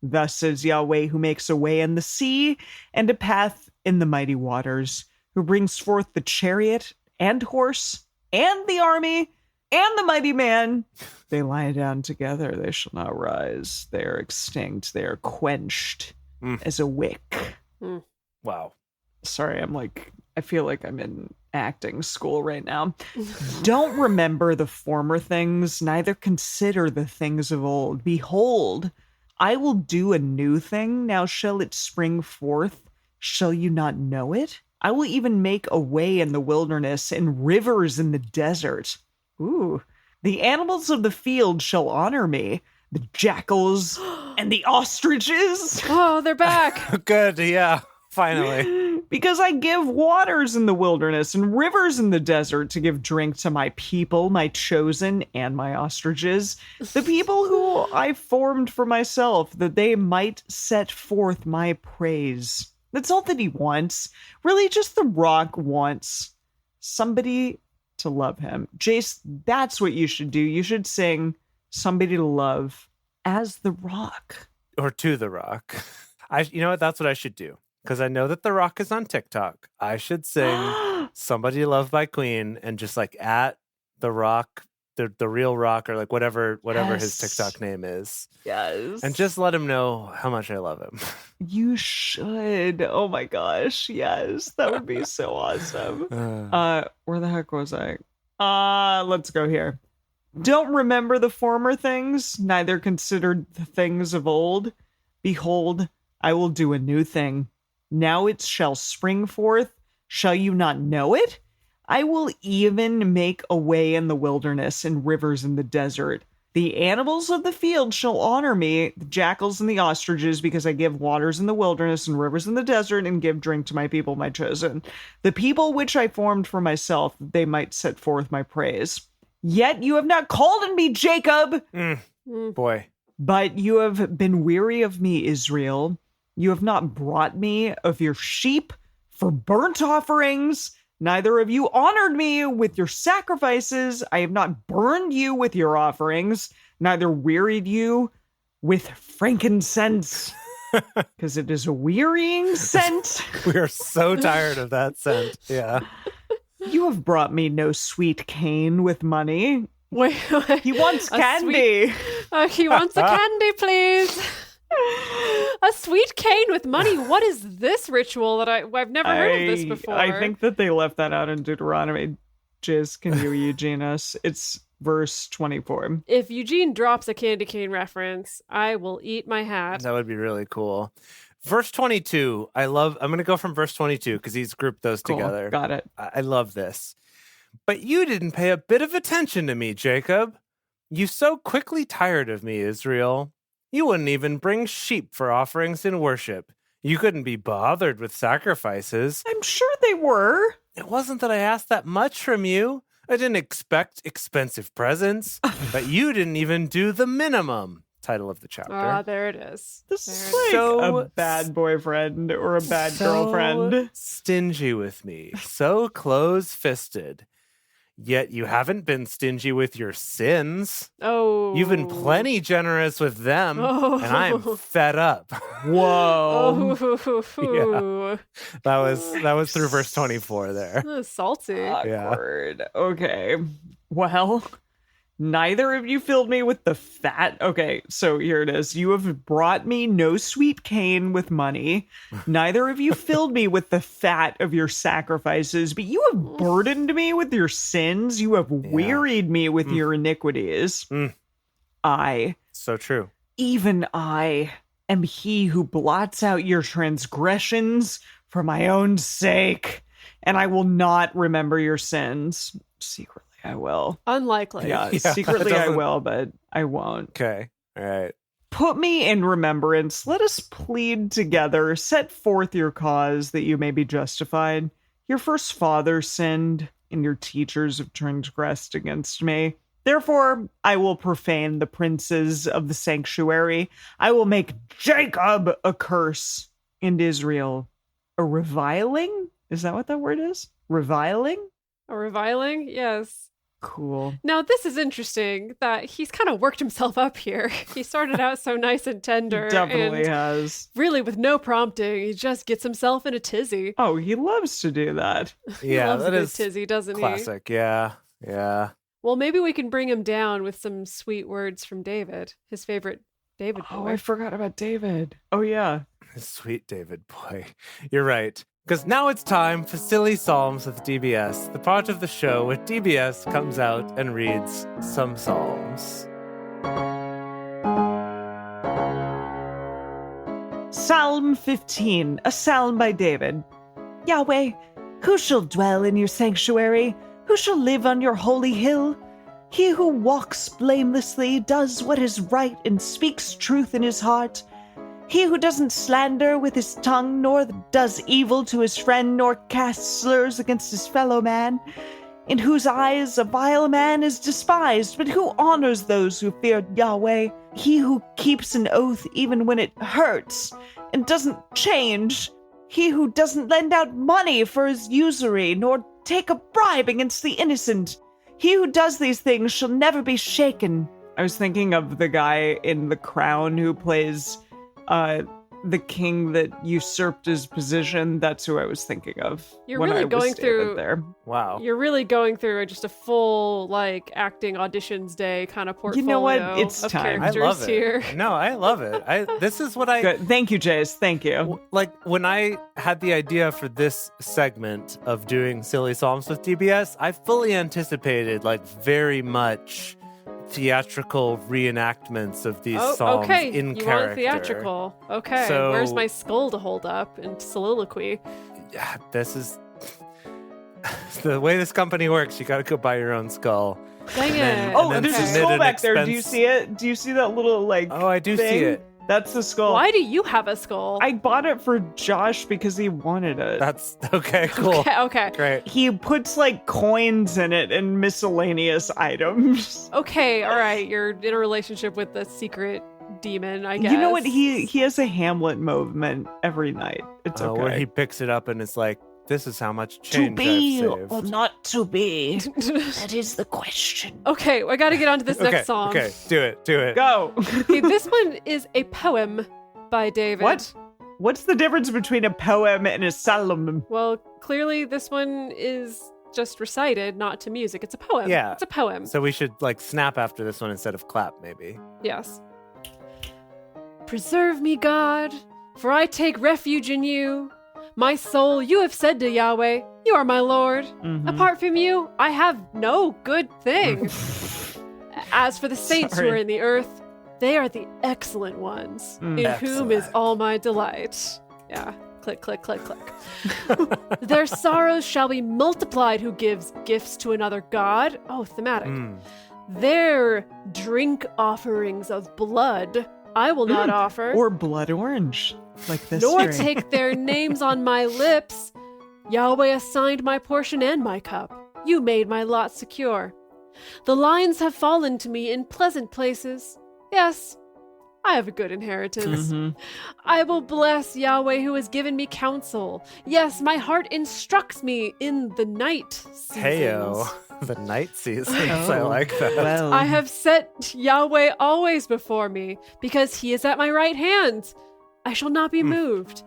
Thus says Yahweh, who makes a way in the sea and a path in the mighty waters, who brings forth the chariot and horse and the army and the mighty man. They lie down together, they shall not rise. They are extinct, they are quenched as a wick. Wow. Sorry, I feel like I'm in acting school right now. Don't remember the former things, neither consider the things of old. Behold, I will do a new thing. Now shall it spring forth? Shall you not know it? I will even make a way in the wilderness and rivers in the desert. Ooh. The animals of the field shall honor me, the jackals and the ostriches. Oh, they're back. Good. Yeah. Finally. Because I give waters in the wilderness and rivers in the desert to give drink to my people, my chosen, and my ostriches, the people who I formed for myself, that they might set forth my praise. That's all that he wants. Really, just the Rock wants somebody to love him. Jace, that's what you should do. You should sing Somebody to Love as the Rock. Or to the Rock. You know what? That's what I should do. Because I know that The Rock is on TikTok. I should sing Somebody Loved by Queen and just like at The Rock, the real Rock, or like whatever his TikTok name is. Yes. And just let him know how much I love him. You should. Oh my gosh. Yes. That would be so awesome. Where the heck was I? Let's go here. Don't remember the former things, neither consider the things of old. Behold, I will do a new thing. Now it shall spring forth. Shall you not know it? I will even make a way in the wilderness and rivers in the desert. The animals of the field shall honor me, the jackals and the ostriches, because I give waters in the wilderness and rivers in the desert and give drink to my people, my chosen. The people which I formed for myself, that they might set forth my praise. Yet you have not called on me, Jacob. Boy. But you have been weary of me, Israel. You have not brought me of your sheep for burnt offerings. Neither have you honored me with your sacrifices. I have not burned you with your offerings, neither wearied you with frankincense, because it is a wearying scent. We are so tired of that scent. Yeah. You have brought me no sweet cane with money. Wait. He wants A candy. He wants a candy, please. A sweet cane with money. What is this ritual that I've never heard of this before? I think that they left that out in Deuteronomy. Jizz, can you Eugene us? It's verse 24. If Eugene drops a candy cane reference, I will eat my hat. That would be really cool. Verse 22. I'm going to go from verse 22 because he's grouped those Cool. together. Got it. I love this. But you didn't pay a bit of attention to me, Jacob. You so quickly tired of me, Israel. You wouldn't even bring sheep for offerings in worship. You couldn't be bothered with sacrifices. I'm sure they were. It wasn't that I asked that much from you. I didn't expect expensive presents, but you didn't even do the minimum. Title of the chapter. Ah, there it is. This There is it like So a bad boyfriend or a bad girlfriend. Stingy with me, so close-fisted. Yet you haven't been stingy with your sins. Oh. You've been plenty generous with them, Oh. and I'm fed up. Whoa. Oh. That was through verse 24 there. Salty. Awkward. Okay. Well, neither of you filled me with the fat. Okay, so here it is. You have brought me no sweet cane with money. Neither of you filled me with the fat of your sacrifices, but you have burdened me with your sins. You have wearied me with your iniquities. So true. Even I am he who blots out your transgressions for my own sake, and I will not remember your sins. Secretly, I will. Unlikely. Yeah, secretly I will, but I won't. Okay. All right. Put me in remembrance. Let us plead together. Set forth your cause that you may be justified. Your first father sinned, and your teachers have transgressed against me. Therefore, I will profane the princes of the sanctuary. I will make Jacob a curse, and Israel a reviling? Is that what that word is? Reviling? A reviling? Yes. Cool. Now, this is interesting that he's kind of worked himself up here. He started out so nice and tender. Definitely and has. really, with no prompting, he just gets himself in a tizzy. Oh, he loves to do that. He Yeah, loves a that good is tizzy, doesn't he? classic. Yeah. Yeah. Well, maybe we can bring him down with some sweet words from David, his favorite David boy. Oh, I forgot about David. Oh, yeah. Sweet David boy. You're right. Because now it's time for Silly Psalms with DBS. The part of the show where DBS comes out and reads some psalms. Psalm 15, a psalm by David. Yahweh, who shall dwell in your sanctuary? Who shall live on your holy hill? He who walks blamelessly, does what is right, and speaks truth in his heart. He who doesn't slander with his tongue, nor does evil to his friend, nor casts slurs against his fellow man, in whose eyes a vile man is despised, but who honors those who fear Yahweh. He who keeps an oath even when it hurts, and doesn't change. He who doesn't lend out money for his usury, nor take a bribe against the innocent. He who does these things shall never be shaken. I was thinking of the guy in The Crown who plays the king that usurped his position. That's who I was thinking of. You're when really I was going David through there. Wow. You're really going through just a full like acting auditions day kind of portfolio. You know what? It's of time. I characters love it. here. No, I love it. This is what I Good. Thank you, Jace. Thank you. like when I had the idea for this segment of doing Silly Psalms with DBS. I fully anticipated like very much theatrical reenactments of these songs okay. in you character. want theatrical. Okay. So- Where's my skull to hold up in soliloquy? Yeah, this is the way this company works. You got to go buy your own skull. Dang then- it. Oh, and then there's a submit skull an back there. Do you expense- see it? Do you see that little like? Oh, I do thing? see it. That's the skull. Why do you have a skull? I bought it for Josh because he wanted it. That's okay. Cool. Okay. Great. He puts like coins in it and miscellaneous items. Okay, all right. You're in a relationship with the secret demon, I guess. You know what? He has a Hamlet moment every night. It's okay. Where he picks it up and it's like, this is how much to change be I've or saved. not to be? That is the question. Okay, I got to get on to this Okay, next song. okay, do it. Go. Okay, this one is a poem by David. What? What's the difference between a poem and a psalm? Well, clearly this one is just recited, not to music. It's a poem. Yeah. It's a poem. So we should like snap after this one instead of clap, maybe. Yes. Preserve me, God, for I take refuge in you. My soul, you have said to Yahweh, you are my Lord. Mhm. Apart from you, I have no good thing. As for the saints who Sorry. are in the earth, they are the excellent ones, in whom is Excellent. all my delight. Yeah. Click, click, click, click. Their sorrows shall be multiplied who gives gifts to another god. Oh, thematic. Mm. Their drink offerings of blood I will not offer, Or blood orange, like this nor drink. take their names on my lips. Yahweh assigned my portion and my cup. You made my lot secure. The lines have fallen to me in pleasant places. Yes, I have a good inheritance. Mhm. I will bless Yahweh who has given me counsel. Yes, my heart instructs me in the night seasons. Heyo. The night seasons. I like that. Well, I have set Yahweh always before me, because he is at my right hand. I shall not be moved.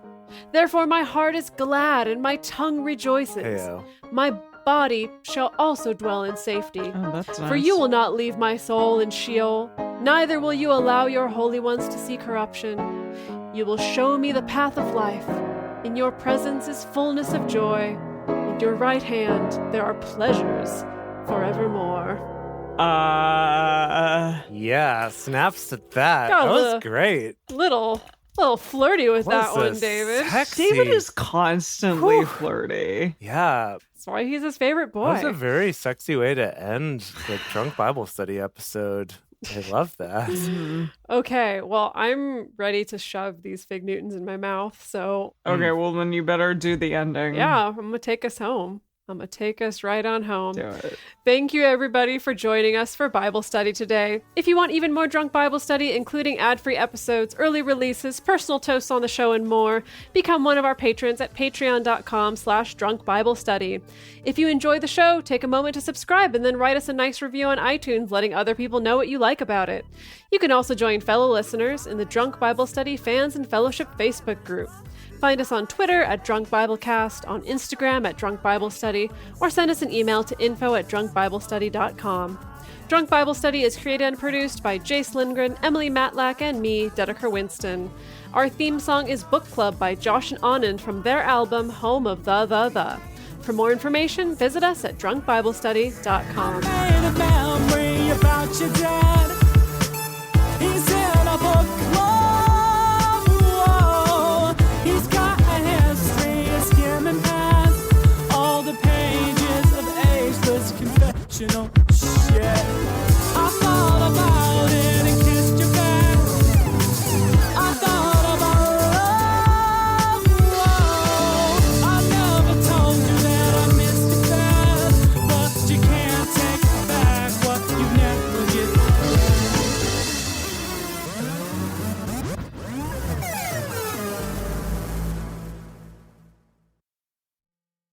Therefore my heart is glad and my tongue rejoices. Heyo. My body shall also dwell in safety. Oh, that's nice. For you will not leave my soul in Sheol, neither will you allow your holy ones to see corruption. You will show me the path of life. In your presence is fullness of joy. In your right hand there are pleasures forevermore. Yeah, snaps to that. Got That a was little- great. Little flirty with that Was one, a David. sexy- David is constantly Whew. flirty. Yeah, That's why he's his favorite that was boy. a very sexy way to end the Drunk Bible Study episode. I love that. Okay, well, I'm ready to shove these fig Newtons in my mouth, so Okay, well then you better do the ending. yeah, I'm gonna take us home. I'm gonna take us right on home. Do it. Thank you, everybody, for joining us for Bible study today. If you want even more Drunk Bible Study, including ad-free episodes, early releases, personal toasts on the show, and more, become one of our patrons at patreon.com/drunkbiblestudy. If you enjoyed the show, take a moment to subscribe and then write us a nice review on iTunes, letting other people know what you like about it. You can also join fellow listeners in the Drunk Bible Study Fans and Fellowship Facebook group. Find us on Twitter at Drunk Biblecast, on Instagram at Drunk Bible Study, or send us an email to info@drunkbiblestudy.com. Drunk Bible Study is created and produced by Jace Lindgren, Emily Matlack, and me, Dedeker Winston. Our theme song is Book Club by Josh and Anand from their album Home of the. For more information, visit us at drunkbiblestudy.com. Made a memory about your dad.